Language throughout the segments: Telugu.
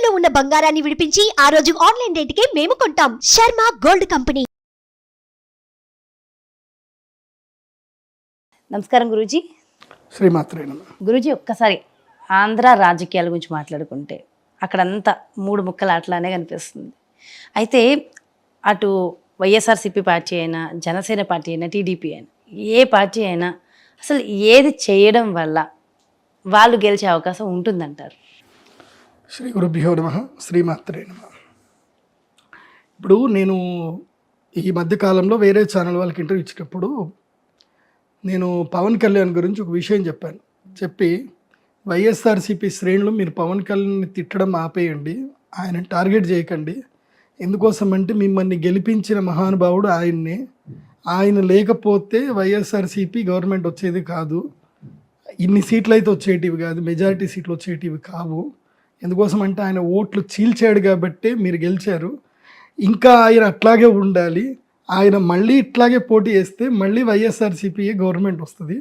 తాకట్టులో ఉన్న బంగారాన్ని విడిపించి ఆ రోజు ఆన్లైన్ రేటుకే మేము కొంటాం. Sharma gold company. నమస్కారం గురూజీ. శ్రీమాత్రే నమః. గురూజీ, ఒక్కసారి ఆంధ్ర రాజకీయాల గురించి మాట్లాడుకుంటే అక్కడంతా మూడు ముక్కల ఆటలానే కనిపిస్తుంది. అయితే అటు వైఎస్ఆర్సీపీ పార్టీ అయినా, జనసేన పార్టీ అయినా, టీడీపీ అయినా, ఏ పార్టీ అయినా అసలు ఏది చేయడం వల్ల వాళ్ళు గెలిచే అవకాశం ఉంటుందంటారు? శ్రీ గురుభ్యో నమః. శ్రీమాత్రే నమః. ఇప్పుడు నేను ఈ మధ్యకాలంలో వేరే ఛానల్ వాళ్ళకి ఇంటర్వ్యూ ఇచ్చినప్పుడు నేను పవన్ కళ్యాణ్ గురించి ఒక విషయం చెప్పి వైఎస్ఆర్సీపీ శ్రేణులు మీరు పవన్ కళ్యాణ్ని తిట్టడం ఆపేయండి, ఆయన టార్గెట్ చేయకండి. ఎందుకోసం అంటే మిమ్మల్ని గెలిపించిన మహానుభావుడు ఆయన్నే, ఆయన లేకపోతే వైఎస్ఆర్సీపీ గవర్నమెంట్ వచ్చేది కాదు, ఇన్ని సీట్లు అయితే వచ్చేటివి కాదు, మెజారిటీ సీట్లు వచ్చేటివి కావు. ఎందుకోసం అంటే ఆయన ఓట్లు చీల్చాడు కాబట్టి మీరు గెలిచారు. ఇంకా ఆయన అట్లాగే ఉండాలి, ఆయన మళ్ళీ ఇట్లాగే పోటీ చేస్తే మళ్ళీ వైఎస్ఆర్సీపీఏ గవర్నమెంట్ వస్తుంది.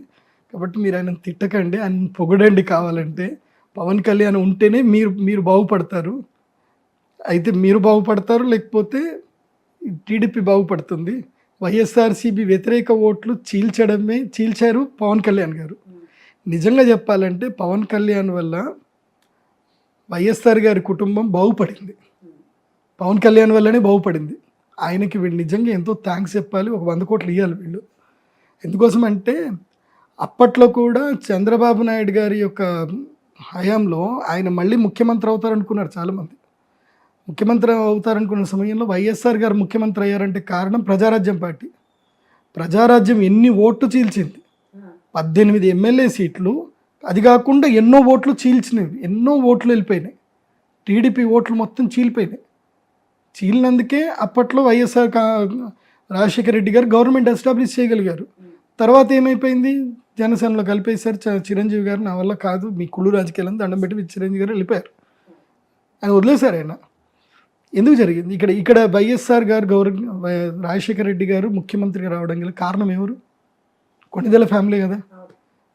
కాబట్టి మీరు ఆయన తిట్టకండి, ఆయన పొగడండి. కావాలంటే పవన్ కళ్యాణ్ ఉంటేనే మీరు బాగుపడతారు. అయితే మీరు బాగుపడతారు, లేకపోతే టీడీపీ బాగుపడుతుంది. వైఎస్ఆర్సీపీ వ్యతిరేక ఓట్లు చీల్చారు పవన్ కళ్యాణ్ గారు. నిజంగా చెప్పాలంటే పవన్ కళ్యాణ్ వల్ల వైఎస్ఆర్ గారి కుటుంబం బాగుపడింది, పవన్ కళ్యాణ్ వల్లనే బాగుపడింది. ఆయనకి వీళ్ళు నిజంగా ఎంతో థ్యాంక్స్ చెప్పాలి, ఒక 100 కోట్లు ఇవ్వాలి వీళ్ళు. ఎందుకోసం అంటే అప్పట్లో కూడా చంద్రబాబు నాయుడు గారి యొక్క హయాంలో ఆయన మళ్ళీ ముఖ్యమంత్రి అవుతారనుకున్నారు చాలామంది. ముఖ్యమంత్రి అవుతారనుకున్న సమయంలో వైఎస్ఆర్ గారు ముఖ్యమంత్రి అయ్యారంటే కారణం ప్రజారాజ్యం పార్టీ. ప్రజారాజ్యం ఎన్ని ఓట్లు చీల్చింది, 18 ఎమ్మెల్యే సీట్లు, అది కాకుండా ఎన్నో ఓట్లు చీల్చినవి, ఎన్నో ఓట్లు వెళ్ళిపోయినాయి. టీడీపీ ఓట్లు మొత్తం చీలిపోయినాయి. చీలినందుకే అప్పట్లో వైఎస్ఆర్ రాజశేఖర రెడ్డి గారు గవర్నమెంట్ ఎస్టాబ్లిష్ చేయగలిగారు. తర్వాత ఏమైపోయింది, జనసేనలో కలిపేశారు చిరంజీవి గారు. నా వల్ల కాదు, మీ కుళ్ళు రాజకీయాలను దండం పెట్టి చిరంజీవి గారు వెళ్ళిపోయారు, ఆయన వదిలేశారు. ఆయన ఎందుకు జరిగింది? ఇక్కడ వైఎస్ఆర్ గారు రాజశేఖర రెడ్డి గారు ముఖ్యమంత్రిగా రావడం గల కారణం ఎవరు? కొణిదెల ఫ్యామిలీ కదా.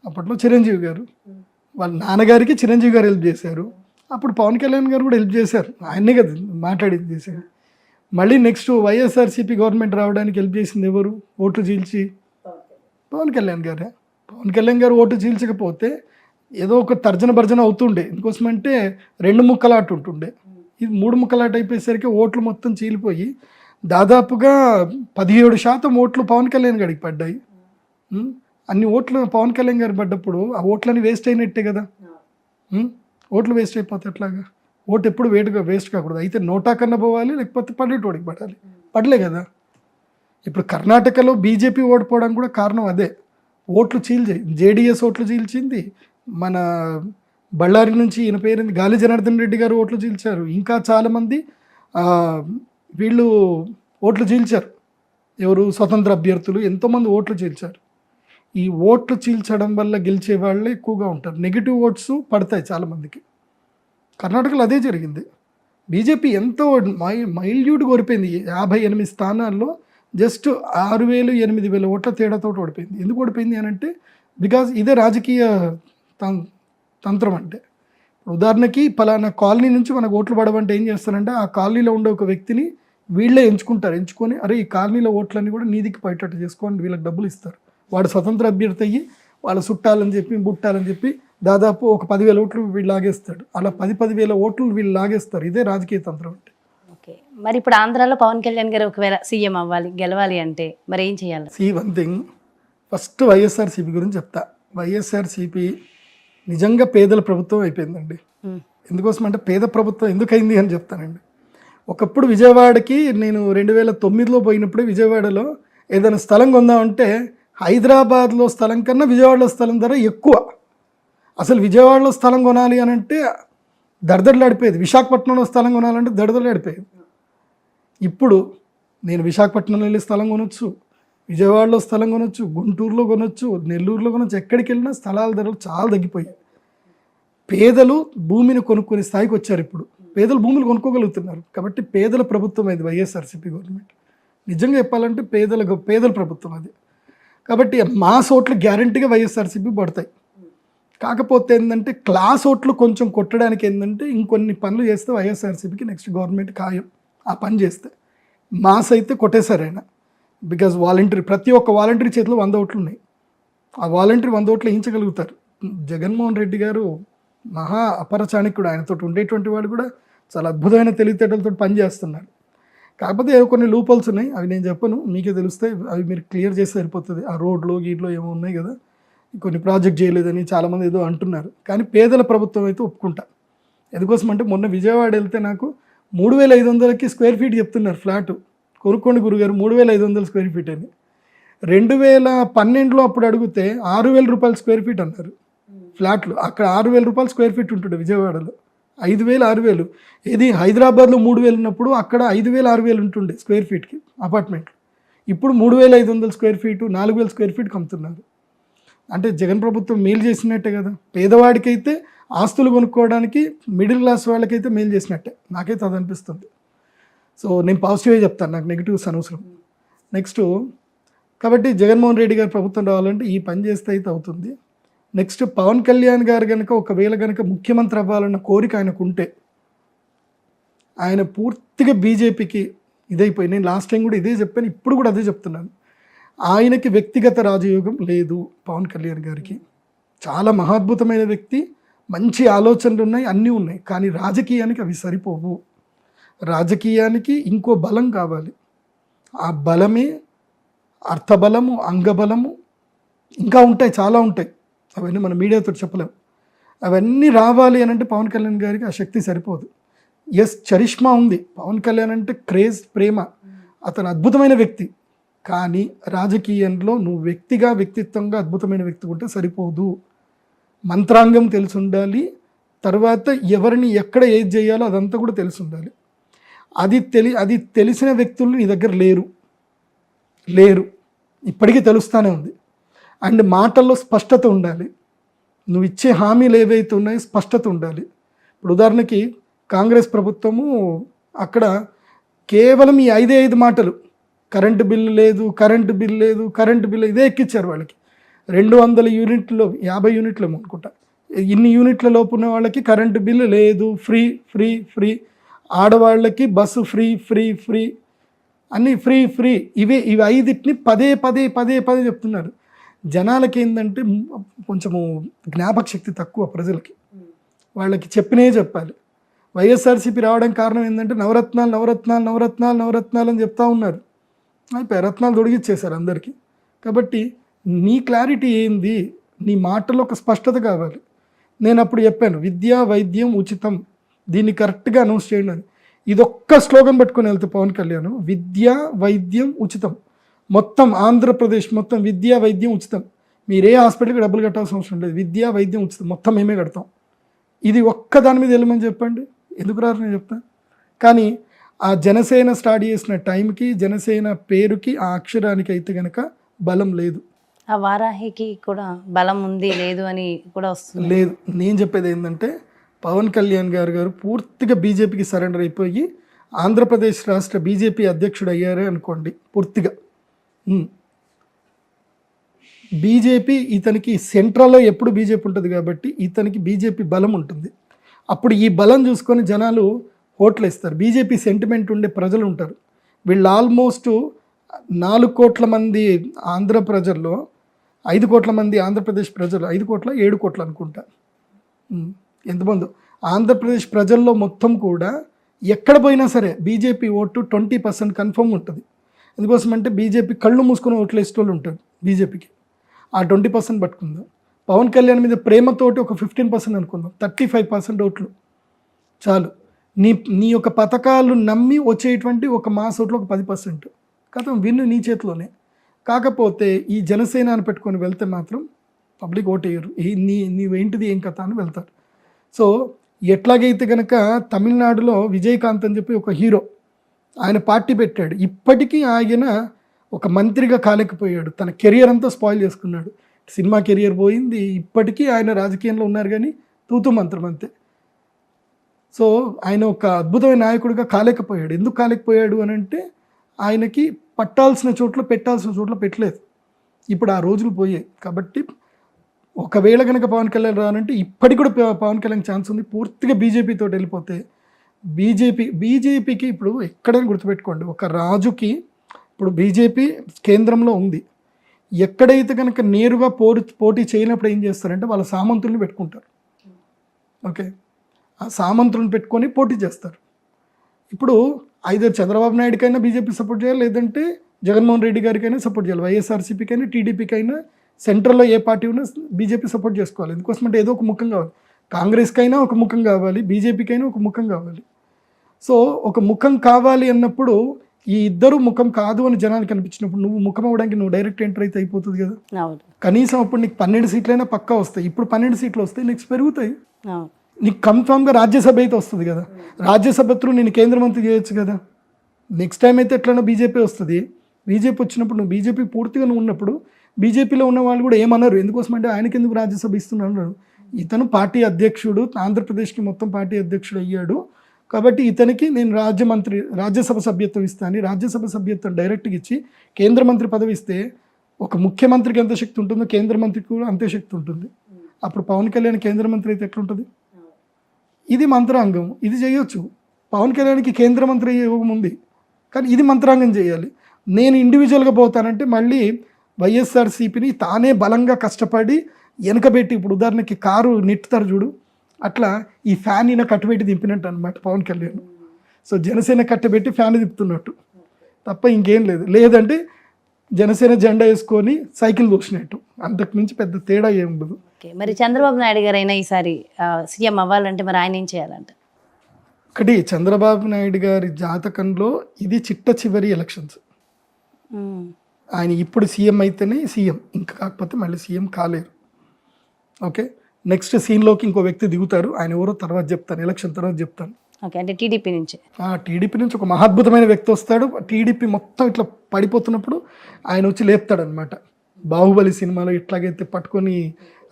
అప్పట్లో చిరంజీవి గారు, వాళ్ళ నాన్నగారికి చిరంజీవి గారు హెల్ప్ చేశారు. అప్పుడు పవన్ కళ్యాణ్ గారు కూడా హెల్ప్ చేశారు, ఆయనే కదా మాట్లాడింది చేశారు. మళ్ళీ నెక్స్ట్ వైఎస్ఆర్సీపీ గవర్నమెంట్ రావడానికి హెల్ప్ చేసింది ఎవరు? ఓట్లు చీల్చి పవన్ కళ్యాణ్ గారే. పవన్ కళ్యాణ్ గారు ఓటు చీల్చకపోతే ఏదో ఒక తర్జన భర్జన అవుతుండే. ఎందుకోసమంటే 2 ముక్కలాట ఉంటుండే. ఇది 3 ముక్కలాట అయిపోయేసరికి ఓట్లు మొత్తం చీలిపోయి దాదాపుగా 17% ఓట్లు పవన్ కళ్యాణ్ గారికి పడ్డాయి. అన్ని ఓట్లు పవన్ కళ్యాణ్ గారు పడ్డప్పుడు ఆ ఓట్లని వేస్ట్ అయినట్టే కదా. ఓట్లు వేస్ట్ అయిపోతే ఎట్లాగా? ఓటు ఎప్పుడు వేస్ట్ కాకూడదు. అయితే నోటా కన్నా పోవాలి, లేకపోతే పడేటోడికి పడాలి. పడలే కదా. ఇప్పుడు కర్ణాటకలో బీజేపీ ఓడిపోవడానికి కూడా కారణం అదే, ఓట్లు చీల్చాయి. జేడీఎస్ ఓట్లు చీల్చింది. మన బళ్ళారి నుంచి ఈయన పేరుంది గాలి జనార్దన్ రెడ్డి గారు ఓట్లు చీల్చారు. ఇంకా చాలామంది వీళ్ళు ఓట్లు చీల్చారు. ఎవరు? స్వతంత్ర అభ్యర్థులు ఎంతోమంది ఓట్లు చీల్చారు. ఈ ఓట్లు చీల్చడం వల్ల గెలిచే వాళ్ళే ఎక్కువగా ఉంటారు. నెగిటివ్ ఓట్స్ పడతాయి చాలామందికి. కర్ణాటకలో అదే జరిగింది. బీజేపీ ఎంతో మైల్యూట్గా ఓడిపోయింది. 58 స్థానాల్లో జస్ట్ 6,000 8,000 ఓట్ల తేడాతో ఓడిపోయింది. ఎందుకు ఓడిపోయింది అని అంటే బికాజ్ ఇదే రాజకీయ తంత్రం. అంటే ఉదాహరణకి పలానా కాలనీ నుంచి మనకు ఓట్లు పడవంటే ఏం చేస్తారంటే ఆ కాలనీలో ఉండే ఒక వ్యక్తిని వీళ్ళే ఎంచుకొని అరే ఈ కాలనీలో ఓట్లన్నీ కూడా నీదికి పైటట్టు చేసుకొని వీళ్ళకి డబ్బులు ఇస్తారు. వాడు స్వతంత్ర అభ్యర్థి అయ్యి వాళ్ళు చుట్టాలని చెప్పి బుట్టాలని చెప్పి దాదాపు ఒక 10,000 ఓట్లు వీళ్ళు లాగేస్తాడు. అలా 10,000 ఓట్లు వీళ్ళు లాగేస్తారు. ఇదే రాజకీయ తంత్రం అంటే. ఓకే, మరి ఇప్పుడు ఆంధ్రాలో పవన్ కళ్యాణ్ గారు ఒకవేళ సీఎం అవ్వాలి, గెలవాలి అంటే మరి ఏం చేయాలి? వన్ థింగ్, ఫస్ట్ వైఎస్ఆర్సీపీ గురించి చెప్తా. వైఎస్ఆర్సీపీ నిజంగా పేదల ప్రభుత్వం అయిపోయిందండి. ఎందుకోసం అంటే పేద ప్రభుత్వం ఎందుకైంది అని చెప్తానండి. ఒకప్పుడు విజయవాడకి నేను 2009లో పోయినప్పుడు విజయవాడలో ఏదైనా స్థలం కొందామంటే హైదరాబాద్లో స్థలం కన్నా విజయవాడలో స్థలం ధర ఎక్కువ. అసలు విజయవాడలో స్థలం కొనాలి అని అంటే దడదడలాడిపోయేది. విశాఖపట్నంలో స్థలం కొనాలంటే దడదడలాడిపోయేది. ఇప్పుడు నేను విశాఖపట్నంలో వెళ్ళి స్థలం కొనొచ్చు, విజయవాడలో స్థలం కొనొచ్చు, గుంటూరులో కొనొచ్చు, నెల్లూరులో కొనొచ్చు. ఎక్కడికి వెళ్ళినా స్థలాల ధరలు చాలా తగ్గిపోయాయి. పేదలు భూమిని కొనుక్కునే స్థాయికి వచ్చారు. ఇప్పుడు పేదలు భూములు కొనుక్కోగలుగుతున్నారు. కాబట్టి పేదల ప్రభుత్వం అది వైఎస్ఆర్సీపీ గవర్నమెంట్. నిజంగా చెప్పాలంటే పేదల ప్రభుత్వం అది. కాబట్టి మాస్ ఓట్లు గ్యారంటీగా వైఎస్ఆర్సీపీ పడతాయి. కాకపోతే ఏంటంటే క్లాస్ ఓట్లు కొంచెం కొట్టడానికి ఏంటంటే ఇంకొన్ని పనులు చేస్తే వైఎస్ఆర్సీపీకి నెక్స్ట్ గవర్నమెంట్ ఖాయం ఆ పని చేస్తే. మాస్ అయితే కొట్టేశారు ఆయన. బికాజ్ వాలంటరీ, ప్రతి ఒక్క వాలంటరీ చేతిలో 100 ఓట్లు ఉన్నాయి. ఆ వాలంటరీ 100 ఓట్లు వేయించగలుగుతారు. జగన్మోహన్ రెడ్డి గారు మహా అపర చాణక్యుడు. ఆయనతో ఉండేటువంటి వాడు కూడా చాలా అద్భుతమైన తెలివితేటలతో పనిచేస్తున్నారు. కాకపోతే కొన్ని లూపోల్స్ ఉన్నాయి, అవి నేను చెప్పను, మీకే తెలుస్తాయి. అవి మీరు క్లియర్ చేస్తే సరిపోతుంది. ఆ రోడ్లో గీడ్లో ఏమో ఉన్నాయి కదా, కొన్ని ప్రాజెక్ట్ చేయలేదని చాలామంది ఏదో అంటున్నారు. కానీ పేదల ప్రభుత్వం అయితే ఒప్పుకుంటా. ఎందుకోసం అంటే మొన్న విజయవాడ వెళ్తే నాకు 3500కి స్క్వేర్ ఫీట్ చెప్తున్నారు ఫ్లాటు. కొనుక్కోండి గురుగారు 3500 స్క్వేర్ ఫీట్ అని. 2012లో అప్పుడు అడిగితే 6000 రూపాయలు స్క్వేర్ ఫీట్ అన్నారు ఫ్లాట్లు. అక్కడ 6000 రూపాయలు స్క్వేర్ ఫీట్ ఉంటుండే విజయవాడలో. 5000 6000. ఇది హైదరాబాద్లో 3000 ఉన్నప్పుడు అక్కడ 5000 6000 ఉంటుండే స్క్వేర్ ఫీట్కి అపార్ట్మెంట్లు. ఇప్పుడు 3500 స్క్వేర్ ఫీటు 4000 స్క్వేర్ ఫీట్కి అమ్ముతున్నారు. అంటే జగన్ ప్రభుత్వం మేలు చేసినట్టే కదా. పేదవాడికైతే ఆస్తులు కొనుక్కోవడానికి, మిడిల్ క్లాస్ వాళ్ళకైతే మేలు చేసినట్టే, నాకైతే అది అనిపిస్తుంది. సో నేను పాజిటివే చెప్తాను, నాకు నెగిటివ్స్ అనవసరం. నెక్స్ట్, కాబట్టి జగన్మోహన్ రెడ్డి గారి ప్రభుత్వం రావాలంటే ఈ పని చేస్తే అయితే అవుతుంది. నెక్స్ట్, పవన్ కళ్యాణ్ గారు కనుక ఒకవేళ కనుక ముఖ్యమంత్రి అవ్వాలన్న కోరిక ఆయనకు ఉంటే, ఆయన పూర్తిగా బీజేపీకి ఇదైపోయి, నేను లాస్ట్ టైం కూడా ఇదే చెప్పాను, ఇప్పుడు కూడా అదే చెప్తున్నాను. ఆయనకి వ్యక్తిగత రాజయోగం లేదు. పవన్ కళ్యాణ్ గారికి చాలా మహాద్భుతమైన వ్యక్తి, మంచి ఆలోచనలు ఉన్నాయి, అన్నీ ఉన్నాయి. కానీ రాజకీయానికి అవి సరిపోవు. రాజకీయానికి ఇంకో బలం కావాలి. ఆ బలమే అర్థబలము, అంగబలము, ఇంకా ఉంటాయి, చాలా ఉంటాయి. అవన్నీ మన మీడియాతో చెప్పలేము. అవన్నీ రావాలి అని అంటే పవన్ కళ్యాణ్ గారికి ఆ శక్తి సరిపోదు. ఎస్, చరిష్మా ఉంది. పవన్ కళ్యాణ్ అంటే క్రేజ్, ప్రేమ, అతను అద్భుతమైన వ్యక్తి. కానీ రాజకీయంలో నువ్వు వ్యక్తిత్వంగా అద్భుతమైన వ్యక్తి ఉంటే సరిపోదు. మంత్రాంగం తెలిసి ఉండాలి. తర్వాత ఎవరిని ఎక్కడ ఏది చేయాలో అదంతా కూడా తెలిసి ఉండాలి. అది తెలిసిన వ్యక్తులు నీ దగ్గర లేరు. ఇప్పటికీ తెలుస్తూనే ఉంది. అండ్ మాటల్లో స్పష్టత ఉండాలి. నువ్వు ఇచ్చే హామీలు ఏవైతే ఉన్నాయో స్పష్టత ఉండాలి. ఇప్పుడు ఉదాహరణకి కాంగ్రెస్ ప్రభుత్వము అక్కడ కేవలం ఈ 5 మాటలు, కరెంటు బిల్లు లేదు, ఇదే ఎక్కిచ్చారు వాళ్ళకి. 200 యూనిట్లో 50 యూనిట్లు అనుకుంటా, ఇన్ని యూనిట్ల లోపు ఉన్న వాళ్ళకి కరెంటు బిల్లు లేదు, ఫ్రీ, ఆడవాళ్ళకి బస్సు ఫ్రీ, అన్నీ ఫ్రీ. ఇవి 5 పదే చెప్తున్నారు. జనాలకి ఏంటంటే కొంచెము జ్ఞాపక శక్తి తక్కువ ప్రజలకి. వాళ్ళకి చెప్పాలి. వైఎస్ఆర్సీపీ రావడానికి కారణం ఏంటంటే నవరత్నాలు అని చెప్తా ఉన్నారు. అయిపోయి రత్నాలు తొడిగిచ్చేశారు అందరికీ. కాబట్టి నీ క్లారిటీ ఏంది, నీ మాటలో ఒక స్పష్టత కావాలి. నేను అప్పుడు చెప్పాను, విద్యా వైద్యం ఉచితం, దీన్ని కరెక్ట్గా అనౌన్స్ చేయండి అని. ఇదొక్క స్లోగన్ పెట్టుకుని వెళ్తే పవన్ కళ్యాణ్, విద్యా వైద్యం ఉచితం, మొత్తం ఆంధ్రప్రదేశ్ మొత్తం విద్యా వైద్యం ఉచితం, మీరే హాస్పిటల్కి డబ్బులు కట్టాల్సిన అవసరం లేదు, విద్యా వైద్యం ఉచితం, మొత్తం మేమే కడతాం. ఇది ఒక్క దాని మీద వెళ్ళమని చెప్పండి, ఎందుకు రారు నేను చెప్తాను. కానీ ఆ జనసేన స్టార్ట్ చేసిన టైంకి, జనసేన పేరుకి, ఆ అక్షరానికి అయితే కనుక బలం లేదు. ఆ వారాహికి కూడా బలం ఉంది లేదు అని కూడా వస్తుంది. లేదు, నేను చెప్పేది ఏంటంటే పవన్ కళ్యాణ్ గారు పూర్తిగా బీజేపీకి సరెండర్ అయిపోయి ఆంధ్రప్రదేశ్ రాష్ట్ర బీజేపీ అధ్యక్షుడు అయ్యారే అనుకోండి. పూర్తిగా బీజేపీ ఇతనికి సెంట్రల్లో ఎప్పుడు బీజేపీ ఉంటుంది కాబట్టి ఇతనికి బీజేపీ బలం ఉంటుంది. అప్పుడు ఈ బలం చూసుకొని జనాలు ఓట్లు వేస్తారు. బీజేపీ సెంటిమెంట్ ఉండే ప్రజలు ఉంటారు. వీళ్ళు ఆల్మోస్ట్ 4 కోట్ల మంది ఆంధ్ర ప్రజల్లో 5 కోట్ల మంది ఆంధ్రప్రదేశ్ ప్రజలు, 5 కోట్ల 7 కోట్ల అనుకుంటా, ఎంతమంది ఆంధ్రప్రదేశ్ ప్రజల్లో మొత్తం కూడా ఎక్కడ పోయినా సరే బీజేపీ ఓటు 20% కన్ఫర్మ్ ఉంటుంది. ఎందుకోసం అంటే బీజేపీ కళ్ళు మూసుకొని ఓట్లు వేసేటోళ్ళు ఉంటారు బీజేపీకి. ఆ 20% పట్టుకుందాం. పవన్ కళ్యాణ్ మీద ప్రేమతోటి ఒక 15% అనుకుందాం, 35% ఓట్లు చాలు. నీ యొక్క పథకాలు నమ్మి వచ్చేటువంటి ఒక మాస్ ఓట్లు ఒక 10%. కథం విన్ను నీ చేతిలోనే. కాకపోతే ఈ జనసేన అని పెట్టుకొని వెళ్తే మాత్రం పబ్లిక్ ఓటు వేయరు. నీవేంటిది ఏం కథ అని వెళ్తారు. సో ఎట్లాగైతే కనుక తమిళనాడులో విజయకాంత్ అని చెప్పి ఒక హీరో, ఆయన పార్టీ పెట్టాడు. ఇప్పటికీ ఆయన ఒక మంత్రిగా కాలేకపోయాడు. తన కెరియర్ అంతా స్పాయిల్ చేసుకున్నాడు. సినిమా కెరియర్ పోయింది. ఇప్పటికీ ఆయన రాజకీయంలో ఉన్నారు కానీ తూతు మంత్రం అంతే. సో ఆయన ఒక అద్భుతమైన నాయకుడిగా కాలేకపోయాడు. ఎందుకు కాలేకపోయాడు అని అంటే ఆయనకి పట్టాల్సిన చోట్ల పెట్టాల్సిన చోట్ల పెట్టలేదు. ఇప్పుడు ఆ రోజులు పోయాయి. కాబట్టి ఒకవేళ కనుక పవన్ కళ్యాణ్ రానంటే ఇప్పటికి కూడా పవన్ కళ్యాణ్ ఛాన్స్ ఉంది. పూర్తిగా బీజేపీతో వెళ్ళిపోతే బీజేపీకి ఇప్పుడు ఎక్కడైనా గుర్తుపెట్టుకోండి, ఒక రాజుకి ఇప్పుడు బీజేపీ కేంద్రంలో ఉంది, ఎక్కడైతే కనుక నేరుగా పోటీ చేయనప్పుడు ఏం చేస్తారంటే వాళ్ళ సామంతుల్ని పెట్టుకుంటారు. ఓకే, ఆ సామంతులను పెట్టుకొని పోటీ చేస్తారు. ఇప్పుడు ఐదర్ చంద్రబాబు నాయుడుకైనా బీజేపీ సపోర్ట్ చేయాలి, లేదంటే జగన్మోహన్ రెడ్డి గారికైనా సపోర్ట్ చేయాలి, వైఎస్ఆర్సీపీకైనా టీడీపీకైనా సెంట్రల్లో ఏ పార్టీ ఉన్నా బీజేపీ సపోర్ట్ చేసుకోవాలి. ఎందుకోసం అంటే ఏదో ఒక ముఖం కావాలి, కాంగ్రెస్కైనా ఒక ముఖం కావాలి, బీజేపీకైనా ఒక ముఖం కావాలి. సో ఒక ముఖం కావాలి అన్నప్పుడు ఈ ఇద్దరు ముఖం కాదు అని జనానికి అనిపించినప్పుడు నువ్వు ముఖం అవ్వడానికి నువ్వు డైరెక్ట్ ఎంటర్ అయితే అయిపోతుంది కదా. కనీసం అప్పుడు నీకు 12 సీట్లైనా పక్కా వస్తాయి. ఇప్పుడు 12 సీట్లు వస్తాయి, నెక్స్ట్ పెరుగుతాయి, నీకు కన్ఫామ్గా రాజ్యసభ అయితే వస్తుంది కదా. రాజ్యసభ త్రూ నేను కేంద్ర మంత్రి చేయొచ్చు కదా. నెక్స్ట్ టైం అయితే ఎట్లన్నా బీజేపీ వస్తుంది. బీజేపీ వచ్చినప్పుడు నువ్వు బీజేపీ పూర్తిగా నువ్వు ఉన్నప్పుడు బీజేపీలో ఉన్న వాళ్ళు కూడా ఏమన్నారు, ఎందుకోసం అంటే ఆయనకి ఎందుకు రాజ్యసభ ఇస్తున్నారు, ఇతను పార్టీ అధ్యక్షుడు, ఆంధ్రప్రదేశ్కి మొత్తం పార్టీ అధ్యక్షుడు అయ్యాడు కాబట్టి ఇతనికి నేను రాజ్యసభ సభ్యత్వం ఇస్తాను. రాజ్యసభ సభ్యత్వం డైరెక్ట్గా ఇచ్చి కేంద్ర మంత్రి పదవి ఇస్తే ఒక ముఖ్యమంత్రికి ఎంత శక్తి ఉంటుందో కేంద్ర మంత్రికి కూడా అంతే శక్తి ఉంటుంది. అప్పుడు పవన్ కళ్యాణ్ కేంద్ర మంత్రి అయితే ఎట్లుంటుంది? ఇది మంత్రాంగం, ఇది చేయొచ్చు. పవన్ కళ్యాణ్కి కేంద్ర మంత్రి యోగం ఉంది, కానీ ఇది మంత్రాంగం చేయాలి. నేను ఇండివిజువల్గా పోతానంటే మళ్ళీ వైఎస్ఆర్సీపీని తానే బలంగా కష్టపడి వెనకబెట్టి, ఇప్పుడు ఉదాహరణకి కారు నెట్టుతారు చూడు, అట్లా ఈ ఫ్యాన్ ఈయన కట్టబెట్టి దింపినట్టు అనమాట పవన్ కళ్యాణ్. సో జనసేన కట్టబెట్టి ఫ్యాన్ తిప్పుతున్నట్టు తప్ప ఇంకేం లేదు. లేదంటే జనసేన జెండా వేసుకొని సైకిల్ దోసినట్టు, అంతకు మించి పెద్ద తేడా ఏం ఉండదు. మరి చంద్రబాబు నాయుడు గారు అయినా ఈసారి సీఎం అవ్వాలంటే మరి ఆయన ఏం చేయాలంట? ఒకటి, చంద్రబాబు నాయుడు గారి జాతకంలో ఇది చిట్ట చివరి ఎలక్షన్స్. ఆయన ఇప్పుడు సీఎం అయితేనే సీఎం, ఇంకా కాకపోతే మళ్ళీ సీఎం కాలేరు. ఓకే, నెక్స్ట్ సీన్లోకి ఇంకో వ్యక్తి దిగుతారు, ఆయన ఎవరో తర్వాత చెప్తాను, ఎలక్షన్ తర్వాత చెప్తాను. ఓకే, అంటే టీడీపీ నుంచి ఒక మహాద్భుతమైన వ్యక్తి వస్తాడు. టీడీపీ మొత్తం ఇట్లా పడిపోతున్నప్పుడు ఆయన వచ్చి లేపుతాడు అనమాట. బాహుబలి సినిమాలో ఇట్లాగైతే పట్టుకొని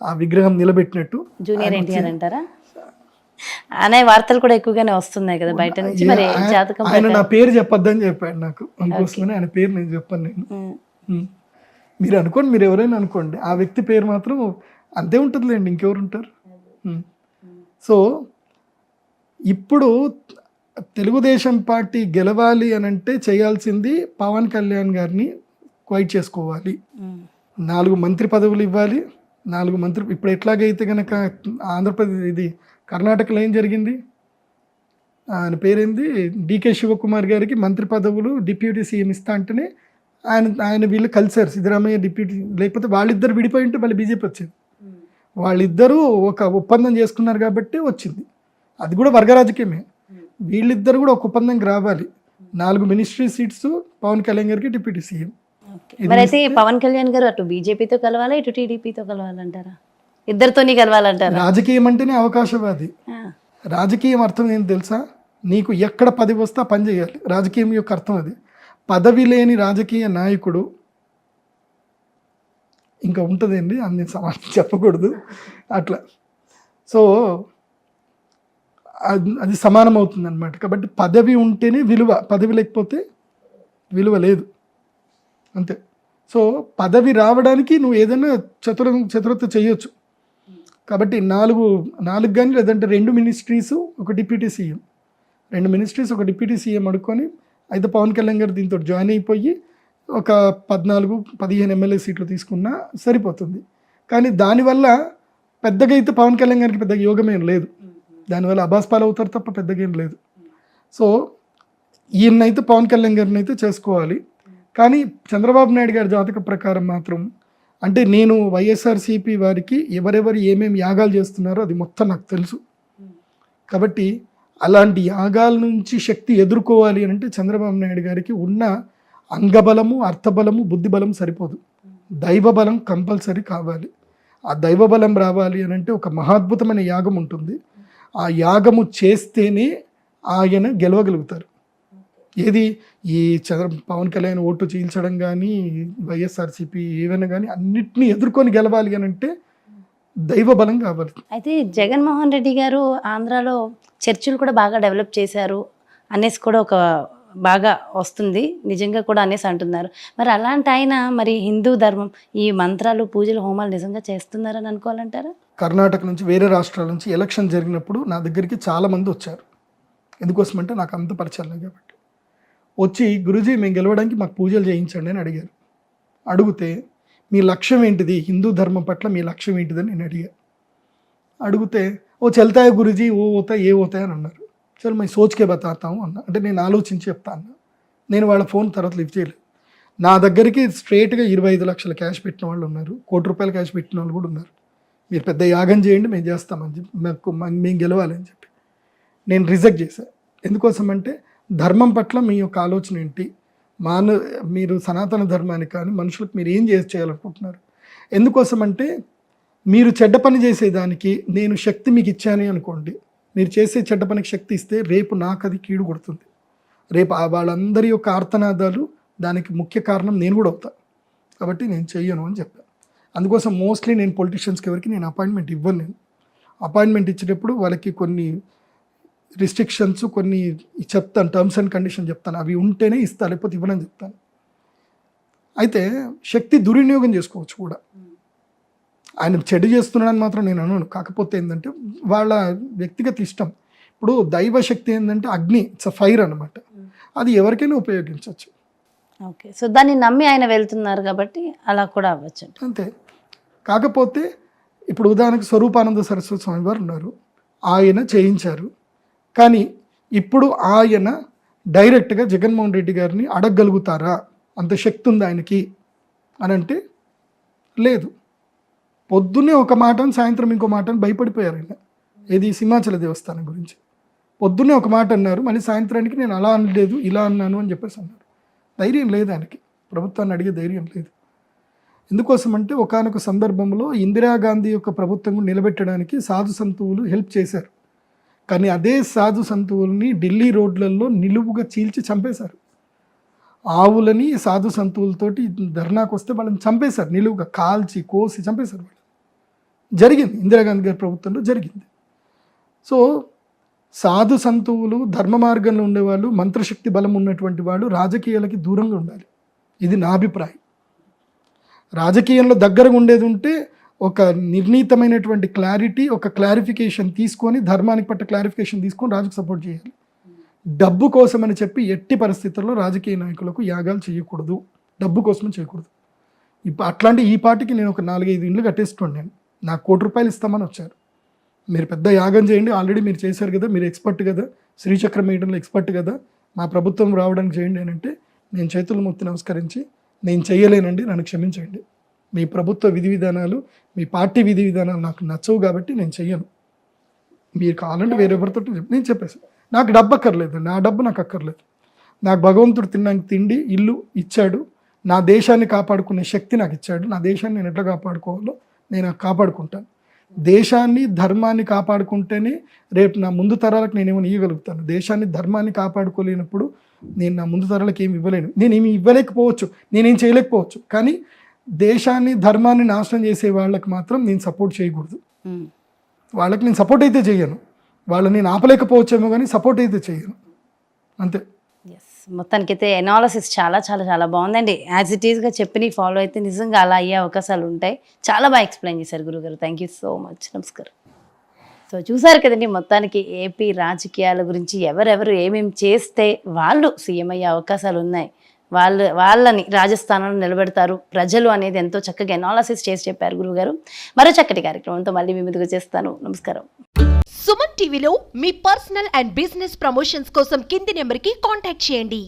ఆ విగ్రహం నిలబెట్టినట్టు. జూనియర్ ఎన్టీఆర్ అంటారా అనే వార్తలు కూడా ఎక్కువగానే వస్తున్నాయి కదా బయట నుంచి. మరి జాతకం ఆయన నా పేరు చెప్పొద్దని చెప్పాడు నాకు, అందుకోసమని ఆయన పేరు నేను చెప్పాను. నేను మీరు అనుకోండి, మీరు ఎవరైనా అనుకోండి, ఆ వ్యక్తి పేరు మాత్రం అంతే ఉంటుందిలేండి, ఇంకెవరు ఉంటారు. సో ఇప్పుడు తెలుగుదేశం పార్టీ గెలవాలి అని అంటే చేయాల్సింది పవన్ కళ్యాణ్ గారిని క్వైట్ చేసుకోవాలి, 4 మంత్రి పదవులు ఇవ్వాలి. 4 మంత్రి ఇప్పుడు ఎట్లాగైతే కనుక ఆంధ్రప్రదేశ్ ఇది కర్ణాటకలో ఏం జరిగింది, ఆయన పేరేంది, డికే శివకుమార్ గారికి మంత్రి పదవులు డిప్యూటీ సీఎం ఇస్తా అంటేనే ఆయన వీళ్ళు కలిసారు, సిద్ధరామయ్య డిప్యూటీ. లేకపోతే వాళ్ళిద్దరు విడిపోయి ఉంటే మళ్ళీ బీజేపీ వచ్చింది. వాళ్ళిద్దరూ ఒక ఒప్పందం చేసుకున్నారు కాబట్టి వచ్చింది, అది కూడా వర్గ రాజకీయమే. వీళ్ళిద్దరు కూడా ఒక ఒప్పందంకి రావాలి. 4 మినిస్ట్రీ సీట్స్ పవన్ కళ్యాణ్ గారికి డిప్యూటీ సీఎం. మరి అయితే పవన్ కళ్యాణ్ గారు అటు బీజేపీతో కలవాలా, ఇటు టీడీపీతో కలవాలంటారా? ఇద్దరితోని కలవాలంటారా? రాజకీయం అంటేనే అవకాశవాది. రాజకీయం అర్థం ఏంటి తెలుసా? నీకు ఎక్కడ పదవి వస్తే పని చేయాలి. రాజకీయం యొక్క అర్థం అది. పదవి లేని రాజకీయ నాయకుడు ఇంకా ఉంటుందండి, అన్ని సమాధానం చెప్పకూడదు అట్లా. సో అది సమానం అవుతుంది అనమాట. కాబట్టి పదవి ఉంటేనే విలువ, పదవి లేకపోతే విలువ లేదు, అంతే. సో పదవి రావడానికి నువ్వు ఏదైనా చతురత చేయొచ్చు. కాబట్టి 4 కానీ లేదంటే 2 మినిస్ట్రీస్ ఒక డిప్యూటీ సీఎం, 2 మినిస్ట్రీస్ ఒక డిప్యూటీ సీఎం అడుక్కొని అయితే పవన్ కళ్యాణ్ గారు దీంతో జాయిన్ అయిపోయి ఒక 14-15 ఎమ్మెల్యే సీట్లు తీసుకున్నా సరిపోతుంది. కానీ దానివల్ల పెద్దగా అయితే పవన్ కళ్యాణ్ గారికి పెద్దగా యోగమేం లేదు, దానివల్ల అబాస్పాలు అవుతారు తప్ప పెద్దగా ఏం లేదు. సో ఈయనైతే పవన్ కళ్యాణ్ గారిని అయితే చేసుకోవాలి. కానీ చంద్రబాబు నాయుడు గారి జాతక ప్రకారం మాత్రం, అంటే నేను వైఎస్ఆర్సీపీ వారికి ఎవరెవరు ఏమేమి యాగాలు చేస్తున్నారో అది మొత్తం నాకు తెలుసు. కాబట్టి అలాంటి యాగాల నుంచి శక్తి ఎదుర్కోవాలి అని అంటే చంద్రబాబు నాయుడు గారికి ఉన్న అంగబలము, అర్థబలము, బుద్ధిబలం సరిపోదు, దైవబలం కంపల్సరీ కావాలి. ఆ దైవబలం రావాలి అని అంటే ఒక మహాద్భుతమైన యాగం ఉంటుంది. ఆ యాగము చేస్తేనే ఆయన గెలవగలుగుతారు. ఏది ఈ పవన్ కళ్యాణ్ ఓటు చీల్చడం కానీ, వైఎస్ఆర్సీపీ ఏమైనా కానీ అన్నిటినీ ఎదుర్కొని గెలవాలి అని అంటే దైవ బలం కావాలి. అయితే జగన్మోహన్ రెడ్డి గారు ఆంధ్రాలో చర్చిలు కూడా బాగా డెవలప్ చేశారు అనేసి కూడా ఒక బాగా వస్తుంది నిజంగా కూడా అనేసి అంటున్నారు. మరి అలాంటి ఆయన మరి హిందూ ధర్మం ఈ మంత్రాలు పూజలు హోమాలు నిజంగా చేస్తున్నారని అనుకోవాలంటారా? కర్ణాటక నుంచి వేరే రాష్ట్రాల నుంచి ఎలక్షన్ జరిగినప్పుడు నా దగ్గరికి చాలామంది వచ్చారు. ఎందుకోసమంటే నాకు అంత పరిచయం లేదు కాబట్టి. వచ్చి గురూజీ మేము గెలవడానికి మాకు పూజలు చేయించండి అని అడిగారు. అడిగితే మీ లక్ష్యం ఏంటిది, హిందూ ధర్మం పట్ల మీ లక్ష్యం ఏంటిదని నేను అడిగాను. అడిగితే ఓ చల్తాయా గురూజీ ఓ పోతాయి ఏ పోతాయి అని అన్నారు. చల్ మేము సోచ్కే బతాతాము అన్న. అంటే నేను ఆలోచించి చెప్తా అన్న. నేను వాళ్ళ ఫోన్ తర్వాత లిఫ్ట్ చేయలేదు. నా దగ్గరికి స్ట్రేట్గా 25 లక్షల క్యాష్ పెట్టిన వాళ్ళు ఉన్నారు, ₹1,00,00,000 క్యాష్ పెట్టిన వాళ్ళు కూడా ఉన్నారు. మీరు పెద్ద యాగం చేయండి మేము చేస్తామని చెప్పి మేము గెలవాలని చెప్పి నేను రిజెక్ట్ చేశాను. ఎందుకోసం అంటే ధర్మం పట్ల మీ యొక్క ఆలోచన ఏంటి, మీరు సనాతన ధర్మాన్ని కానీ మనుషులకు మీరు ఏం చేయాలనుకుంటున్నారు. ఎందుకోసం అంటే మీరు చెడ్డ పని చేసేదానికి నేను శక్తి మీకు ఇచ్చాను అనుకోండి, మీరు చేసే చెడ్డ పనికి శక్తి ఇస్తే రేపు నాకు అది కీడు కొడుతుంది. రేపు వాళ్ళందరి యొక్క ఆర్తనాదాలు దానికి ముఖ్య కారణం నేను కూడా అవుతా. కాబట్టి నేను చెయ్యను అని చెప్పాను. అందుకోసం మోస్ట్లీ నేను పొలిటీషియన్స్కి ఎవరికి నేను అపాయింట్మెంట్ ఇవ్వను. నేను అపాయింట్మెంట్ ఇచ్చేటప్పుడు వాళ్ళకి కొన్ని రిస్ట్రిక్షన్స్ కొన్ని చెప్తాను, టర్మ్స్ అండ్ కండిషన్ చెప్తాను. అవి ఉంటేనే ఇస్తా, లేకపోతే ఇవ్వనని చెప్తాను. అయితే శక్తి దుర్వినియోగం చేసుకోవచ్చు కూడా. ఆయన చెడు చేస్తున్నాడని మాత్రం నేను అనను. కాకపోతే ఏంటంటే వాళ్ళ వ్యక్తిగత ఇష్టం. ఇప్పుడు దైవ శక్తి ఏంటంటే అగ్ని, ఇట్స్ ఫైర్ అనమాట. అది ఎవరికైనా ఉపయోగించవచ్చు. ఓకే, సో దాన్ని నమ్మి ఆయన వెళ్తున్నారు కాబట్టి అలా కూడా అవ్వచ్చు అంతే. కాకపోతే ఇప్పుడు ఉదాహరణకు స్వరూపానంద సరస్వతి స్వామి వారు ఉన్నారు, ఆయన చేయించారు. కానీ ఇప్పుడు ఆయన డైరెక్ట్గా జగన్మోహన్ రెడ్డి గారిని అడగగలుగుతారా, అంత శక్తి ఉంది ఆయనకి అని అంటే లేదు. పొద్దున్నే ఒక మాట సాయంత్రం ఇంకో మాట అని భయపడిపోయారు ఆయన. ఏది సింహాచల దేవస్థానం గురించి పొద్దున్నే ఒక మాట అన్నారు, మళ్ళీ సాయంత్రానికి నేను అలా అనలేదు ఇలా అన్నాను అని చెప్పేసి అన్నారు. ధైర్యం లేదు ఆయనకి, ప్రభుత్వాన్ని అడిగే ధైర్యం లేదు. ఎందుకోసం అంటే ఒకానొక సందర్భంలో ఇందిరాగాంధీ యొక్క ప్రభుత్వం నిలబెట్టడానికి సాధు సంతువులు హెల్ప్ చేశారు. కానీ అదే సాధు సంతువుల్ని ఢిల్లీ రోడ్లలో నిలువుగా చీల్చి చంపేశారు. ఆవులని సాధు సంతువులతోటి ధర్నాకు వస్తే వాళ్ళని చంపేశారు, నిలువుగా కాల్చి కోసి చంపేశారు. వాళ్ళు జరిగింది, ఇందిరాగాంధీ గారి ప్రభుత్వంలో జరిగింది. సో సాధు సంతువులు ధర్మ మార్గంలో ఉండేవాళ్ళు, మంత్రశక్తి బలం ఉన్నటువంటి వాళ్ళు రాజకీయాలకి దూరంగా ఉండాలి. ఇది నా అభిప్రాయం. రాజకీయంలో దగ్గరగా ఉండేది ఉంటే ఒక నిర్ణీతమైనటువంటి క్లారిటీ, ఒక క్లారిఫికేషన్ తీసుకొని ధర్మానికి పట్ల క్లారిఫికేషన్ తీసుకొని రాజుకు సపోర్ట్ చేయాలి. డబ్బు కోసం అని చెప్పి ఎట్టి పరిస్థితుల్లో రాజకీయ నాయకులకు యాగాలు చేయకూడదు, డబ్బు కోసమే చేయకూడదు. ఇప్పుడు అట్లాంటి ఈ పార్టీకి నేను ఒక 4-5 ఇండ్లు కట్టేసుకోండి, నాకు ₹1,00,00,000 ఇస్తామని వచ్చారు. మీరు పెద్ద యాగం చేయండి, ఆల్రెడీ మీరు చేశారు కదా, మీరు ఎక్స్పర్ట్ కదా, శ్రీచక్రం వేయడంలో ఎక్స్పర్ట్ కదా, మా ప్రభుత్వం రావడానికి చేయండి అని అంటే నేను చేతులు మొత్తి నమస్కరించి నేను చేయలేనండి, నన్ను క్షమించండి, మీ ప్రభుత్వ విధి విధానాలు మీ పార్టీ విధి విధానాలు నాకు నచ్చవు కాబట్టి నేను చెయ్యను, మీరు కావాలంటే వేరెవరితో నేను చెప్పేసి నాకు డబ్బు అక్కర్లేదు, నా డబ్బు నాకు అక్కర్లేదు. నాకు భగవంతుడు తినడానికి తిండి ఇల్లు ఇచ్చాడు, నా దేశాన్ని కాపాడుకునే శక్తి నాకు ఇచ్చాడు. నా దేశాన్ని నేను ఎట్లా కాపాడుకోవాలో నేను కాపాడుకుంటాను. దేశాన్ని ధర్మాన్ని కాపాడుకుంటేనే రేపు నా ముందు తరాలకు నేనేమో ఇవ్వగలుగుతాను. దేశాన్ని ధర్మాన్ని కాపాడుకోలేనప్పుడు నేను నా ముందు తరాలకు ఏమి ఇవ్వలేను. నేనేమి ఇవ్వలేకపోవచ్చు, నేనేం చేయలేకపోవచ్చు, కానీ దేశాన్ని ధర్మాన్ని నాశనం చేసే వాళ్ళకి మాత్రం నేను సపోర్ట్ చేయకూడదు. వాళ్ళకి నేను సపోర్ట్ అయితే చేయను, వాళ్ళని నేను ఆపలేకపోవచ్చేమో కానీ సపోర్ట్ అయితే చేయను, అంతే. మొత్తానికైతే ఎనాలిసిస్ చాలా చాలా చాలా బాగుందండి. యాజ్ ఇట్ ఈస్గా చెప్పి ఫాలో అయితే నిజంగా అలా అయ్యే అవకాశాలు ఉంటాయి. చాలా బాగా ఎక్స్ప్లెయిన్ చేశారు గురుగారు, థ్యాంక్ యూ సో మచ్. నమస్కారం. సో చూసారు కదండి, మొత్తానికి ఏపీ రాజకీయాల గురించి ఎవరెవరు ఏమేమి చేస్తే వాళ్ళు సీఎం అయ్యే అవకాశాలు ఉన్నాయి, వాళ్ళని రాజస్థానంలో నిలబెడతారు ప్రజలు అనేది ఎంతో చక్కగా ఎనాలిసిస్ చేసి చెప్పారు గురుగారు. మరో చక్కటి కార్యక్రమంతో మళ్ళీ మీ ముందుకు చేస్తాను. నమస్కారం. సుమన్ టీవీలో మీ పర్సనల్ అండ్ బిజినెస్ ప్రమోషన్స్ కోసం కింది నెంబర్కి కాంటాక్ట్ చేయండి.